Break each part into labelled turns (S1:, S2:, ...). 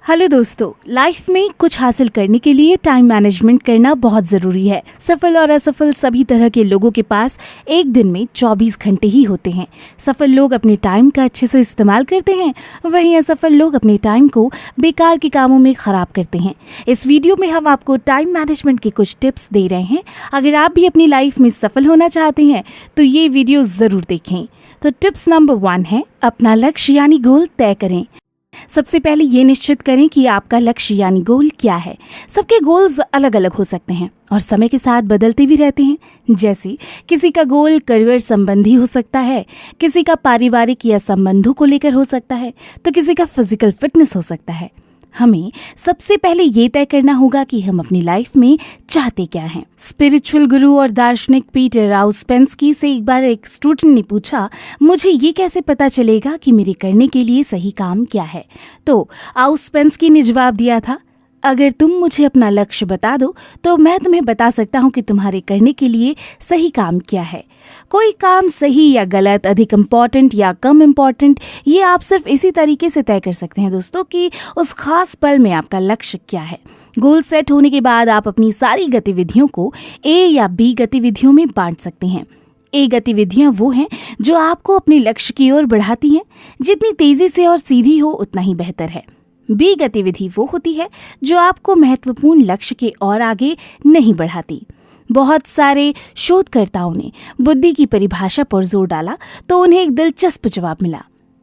S1: Hello दोस्तों, life में कुछ हासिल करने के लिए टाइम मैनेजमेंट करना बहुत ज़रूरी है। सफल और असफल सभी तरह के लोगों के पास एक दिन में 24 घंटे ही होते हैं। सफल लोग अपने टाइम का अच्छे से इस्तेमाल करते हैं, वहीं असफल लोग अपने टाइम को बेकार के कामों में ख़राब करते हैं। इस वीडियो में हम आपको टाइम मैनेजमेंट के कुछ टिप्स दे रहे हैं। अगर आप भी अपनी लाइफ में सफल होना चाहते हैं तो ये वीडियो ज़रूर देखें। तो टिप्स नंबर 1 है, अपना लक्ष्य यानी गोल तय करें। सबसे पहले ये निश्चित करें कि आपका लक्ष्य यानी गोल क्या है। सबके गोल्स अलग अलग हो सकते हैं और समय के साथ बदलते भी रहते हैं। जैसे किसी का गोल करियर संबंधी हो सकता है, किसी का पारिवारिक या संबंधों को लेकर हो सकता है, तो किसी का फिजिकल फिटनेस हो सकता है। हमें सबसे पहले ये तय करना होगा कि हम अपनी लाइफ में चाहते क्या हैं। स्पिरिचुअल गुरु और दार्शनिक पीटर आउस्पेंस्की से एक बार एक स्टूडेंट ने पूछा, मुझे ये कैसे पता चलेगा कि मेरे करने के लिए सही काम क्या है? तो आउस्पेंस्की ने जवाब दिया था, अगर तुम मुझे अपना लक्ष्य बता दो तो मैं तुम्हें बता सकता हूँ कि तुम्हारे करने के लिए सही काम क्या है। कोई काम सही या गलत, अधिक इम्पॉर्टेंट या कम इम्पॉर्टेंट, ये आप सिर्फ इसी तरीके से तय कर सकते हैं दोस्तों कि उस खास पल में आपका लक्ष्य क्या है। गोल सेट होने के बाद आप अपनी सारी गतिविधियों को ए या बी गतिविधियों में बांट सकते हैं। ए गतिविधियां वो हैं जो आपको अपने लक्ष्य की ओर बढ़ाती हैं। जितनी तेजी से और सीधी हो उतना ही बेहतर है। बी गतिविधि वो होती है जो आपको महत्वपूर्ण लक्ष्य के और आगे नहीं बढ़ाती। बहुत सारे शोधकर्ताओं ने बुद्धि की परिभाषा पर जोर डाला तो उन्हें एक दिलचस्प जवाब मिला।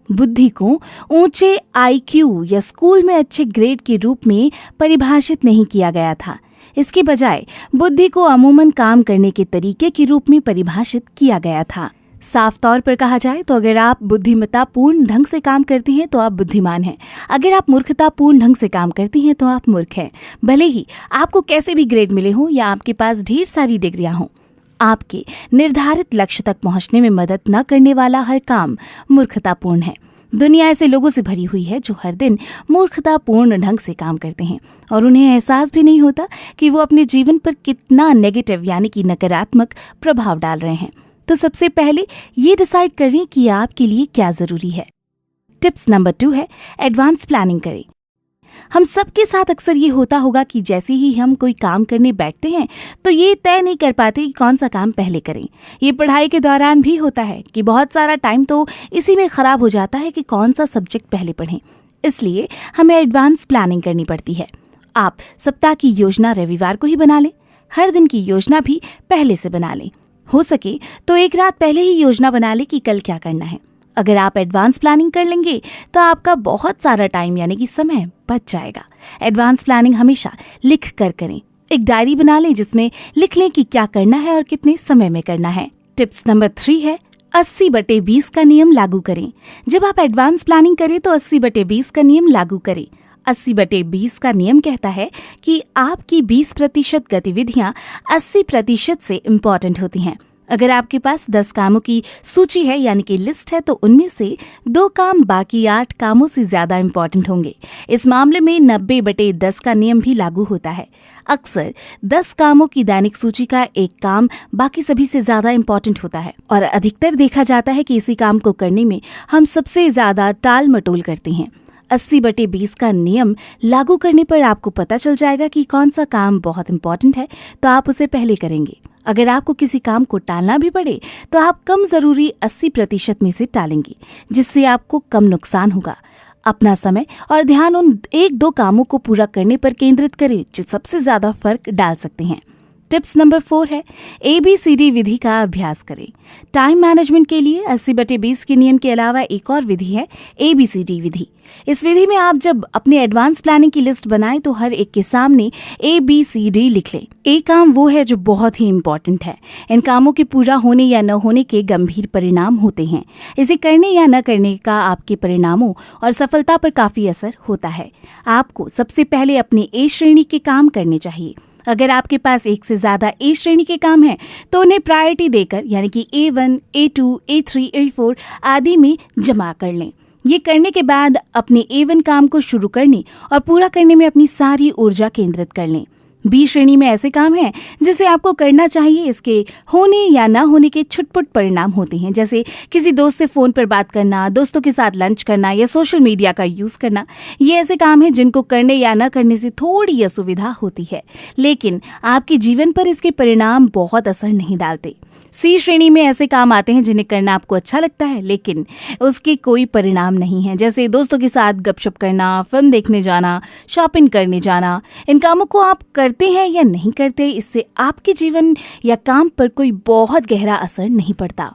S1: बुद्धि को ऊंचे आईक्यू या स्कूल में अच्छे ग्रेड के रूप में परिभाषित नहीं किया गया था। इसके बजाय बुद्धि को अमूमन काम करने के तरीके के रूप में परिभाषित किया गया था। साफ तौर पर कहा जाए तो अगर आप बुद्धिमत्तापूर्ण ढंग से काम करती हैं तो आप बुद्धिमान हैं। अगर आप मूर्खतापूर्ण ढंग से काम करती हैं तो आप मूर्ख हैं। भले ही आपको कैसे भी ग्रेड मिले हों या आपके पास ढेर सारी डिग्रियां हों, आपके निर्धारित लक्ष्य तक पहुंचने में मदद न करने वाला हर काम मूर्खतापूर्ण है। दुनिया ऐसे लोगों से भरी हुई है जो हर दिन मूर्खतापूर्ण ढंग से काम करते हैं और उन्हें एहसास भी नहीं होता कि वो अपने जीवन पर कितना नेगेटिव यानी कि नकारात्मक प्रभाव डाल रहे हैं। तो सबसे पहले ये डिसाइड करें कि आपके लिए क्या ज़रूरी है। टिप्स नंबर 2 है, एडवांस प्लानिंग करें। हम सबके साथ अक्सर ये होता होगा कि जैसे ही हम कोई काम करने बैठते हैं तो ये तय नहीं कर पाते कि कौन सा काम पहले करें। ये पढ़ाई के दौरान भी होता है कि बहुत सारा टाइम तो इसी में ख़राब हो जाता है कि कौन सा सब्जेक्ट पहले पढ़ें। इसलिए हमें एडवांस प्लानिंग करनी पड़ती है। आप सप्ताह की योजना रविवार को ही बना लें। हर दिन की योजना भी पहले से बना लें। हो सके तो एक रात पहले ही योजना बना ले कि कल क्या करना है। अगर आप एडवांस प्लानिंग कर लेंगे तो आपका बहुत सारा टाइम यानी कि समय बच जाएगा। एडवांस प्लानिंग हमेशा लिख कर करें। एक डायरी बना लें जिसमें लिख लें कि क्या करना है और कितने समय में करना है। टिप्स नंबर 3 है, 80/20 का नियम लागू करें। जब आप एडवांस प्लानिंग करें तो 80/20 का नियम लागू करें। 80/20 का नियम कहता है कि आपकी 20% गतिविधियां 80% से इम्पॉर्टेंट होती हैं। अगर आपके पास 10 कामों की सूची है यानी कि लिस्ट है तो उनमें से 2 काम बाकी 8 कामों से ज़्यादा इम्पॉर्टेंट होंगे। इस मामले में 90/10 का नियम भी लागू होता है। अक्सर 10 कामों की दैनिक सूची का एक काम बाकी सभी से ज़्यादा इम्पॉर्टेंट होता है और अधिकतर देखा जाता है कि इसी काम को करने में हम सबसे ज़्यादा टाल मटोल करते हैं। 80/20 का नियम लागू करने पर आपको पता चल जाएगा कि कौन सा काम बहुत इम्पॉर्टेंट है तो आप उसे पहले करेंगे। अगर आपको किसी काम को टालना भी पड़े तो आप कम ज़रूरी 80% में से टालेंगे, जिससे आपको कम नुकसान होगा। अपना समय और ध्यान उन 1-2 कामों को पूरा करने पर केंद्रित करें जो सबसे ज़्यादा फर्क डाल सकते हैं। टिप्स नंबर 4 है, ABCD विधि का अभ्यास करें। टाइम मैनेजमेंट के लिए 80/20 के नियम के अलावा एक और विधि है, ABCD विधि। इस विधि में आप जब अपने एडवांस प्लानिंग की लिस्ट बनाएं तो हर एक के सामने ABCD लिख लें। एक काम वो है जो बहुत ही इम्पोर्टेंट है। इन कामों के पूरा होने या न होने के गंभीर परिणाम होते हैं। इसे करने या न करने का आपके परिणामों और सफलता पर काफ़ी असर होता है। आपको सबसे पहले अपने A श्रेणी के काम करने चाहिए। अगर आपके पास एक से ज़्यादा A श्रेणी के काम हैं तो उन्हें प्रायोरिटी देकर यानी कि A1, A2, A3, A4 आदि में जमा कर लें। ये करने के बाद अपने A1 काम को शुरू करने और पूरा करने में अपनी सारी ऊर्जा केंद्रित कर लें। बी श्रेणी में ऐसे काम हैं जिसे आपको करना चाहिए, इसके होने या ना होने के छुटपुट परिणाम होते हैं, जैसे किसी दोस्त से फ़ोन पर बात करना, दोस्तों के साथ लंच करना या सोशल मीडिया का यूज़ करना। ये ऐसे काम हैं जिनको करने या ना करने से थोड़ी असुविधा होती है, लेकिन आपके जीवन पर इसके परिणाम बहुत असर नहीं डालते। सी श्रेणी में ऐसे काम आते हैं जिन्हें करना आपको अच्छा लगता है, लेकिन उसके कोई परिणाम नहीं है, जैसे दोस्तों के साथ गपशप करना, फिल्म देखने जाना, शॉपिंग करने जाना। इन कामों को आप करते हैं या नहीं करते, इससे आपके जीवन या काम पर कोई बहुत गहरा असर नहीं पड़ता।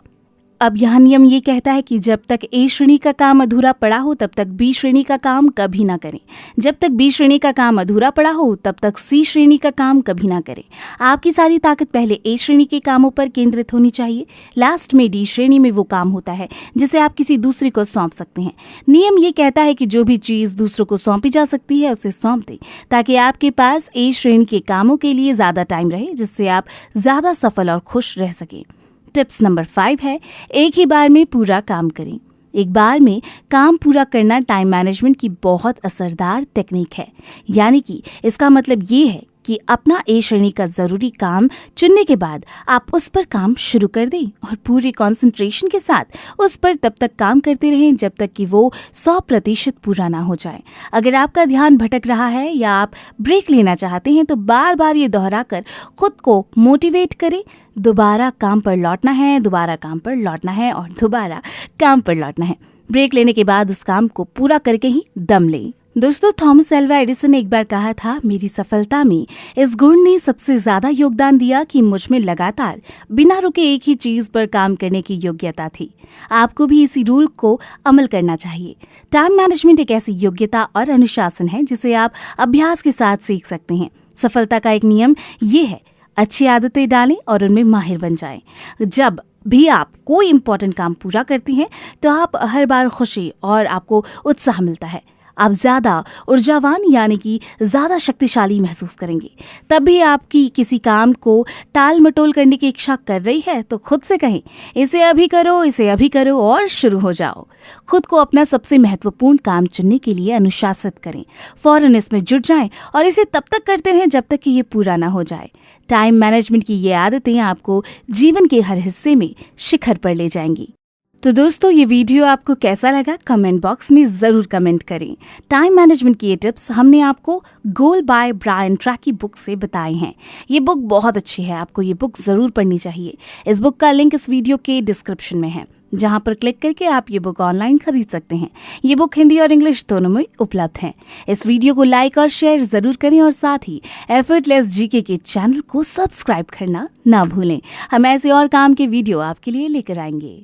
S1: अब यह नियम ये कहता है कि जब तक ए श्रेणी का काम अधूरा पड़ा हो तब तक बी श्रेणी का काम कभी ना करें। जब तक बी श्रेणी का काम अधूरा पड़ा हो तब तक सी श्रेणी का काम कभी ना करें। आपकी सारी ताकत पहले ए श्रेणी के कामों पर केंद्रित होनी चाहिए। लास्ट में डी श्रेणी में वो काम होता है जिसे आप किसी दूसरे को सौंप सकते हैं। नियम ये कहता है कि जो भी चीज़ दूसरों को सौंपी जा सकती है उसे सौंप दें, ताकि आपके पास ए श्रेणी के कामों के लिए ज़्यादा टाइम रहे, जिससे आप ज़्यादा सफल और खुश रह सकें। टिप्स नंबर 5 है, एक ही बार में पूरा काम करें। एक बार में काम पूरा करना टाइम मैनेजमेंट की बहुत असरदार टेक्निक है। यानी कि इसका मतलब ये है कि अपना ए श्रेणी का ज़रूरी काम चुनने के बाद आप उस पर काम शुरू कर दें और पूरे कंसंट्रेशन के साथ उस पर तब तक काम करते रहें जब तक कि वो 100% पूरा ना हो जाए। अगर आपका ध्यान भटक रहा है या आप ब्रेक लेना चाहते हैं तो बार बार ये दोहराकर खुद को मोटिवेट करें, दोबारा काम पर लौटना है, दोबारा काम पर लौटना है और दोबारा काम पर लौटना है। ब्रेक लेने के बाद उस काम को पूरा करके ही दम लें। दोस्तों, थॉमस एल्वा एडिसन ने एक बार कहा था, मेरी सफलता में इस गुण ने सबसे ज्यादा योगदान दिया कि मुझ में लगातार बिना रुके एक ही चीज पर काम करने की योग्यता थी। आपको भी इसी रूल को अमल करना चाहिए। टाइम मैनेजमेंट एक ऐसी योग्यता और अनुशासन है जिसे आप अभ्यास के साथ सीख सकते हैं। सफलता का एक नियम ये है, अच्छी आदतें डालें और उनमें माहिर बन जाएं। जब भी आप कोई इम्पोर्टेंट काम पूरा करती हैं तो आप हर बार खुशी और आपको उत्साह मिलता है। आप ज़्यादा ऊर्जावान यानी कि ज़्यादा शक्तिशाली महसूस करेंगे। तब भी आपकी किसी काम को टाल मटोल करने की इच्छा कर रही है तो खुद से कहें, इसे अभी करो और शुरू हो जाओ। खुद को अपना सबसे महत्वपूर्ण काम चुनने के लिए अनुशासित करें। फौरन इसमें जुट जाएं और इसे तब तक करते रहें जब तक कि ये पूरा ना हो जाए। टाइम मैनेजमेंट की ये आदतें आपको जीवन के हर हिस्से में शिखर पर ले जाएंगी। तो दोस्तों, ये वीडियो आपको कैसा लगा कमेंट बॉक्स में ज़रूर कमेंट करें। टाइम मैनेजमेंट की ये टिप्स हमने आपको goal by Brian Tracy book से बताए हैं। ये बुक बहुत अच्छी है, आपको ये बुक ज़रूर पढ़नी चाहिए। इस बुक का लिंक इस वीडियो के डिस्क्रिप्शन में है, जहां पर क्लिक करके आप ये बुक ऑनलाइन खरीद सकते हैं। ये बुक हिंदी और इंग्लिश दोनों में उपलब्ध है। इस वीडियो को लाइक और शेयर ज़रूर करें और साथ ही एफर्टलेस जीके के चैनल को सब्सक्राइब करना ना भूलें। हम ऐसे और काम के वीडियो आपके लिए लेकर आएंगे।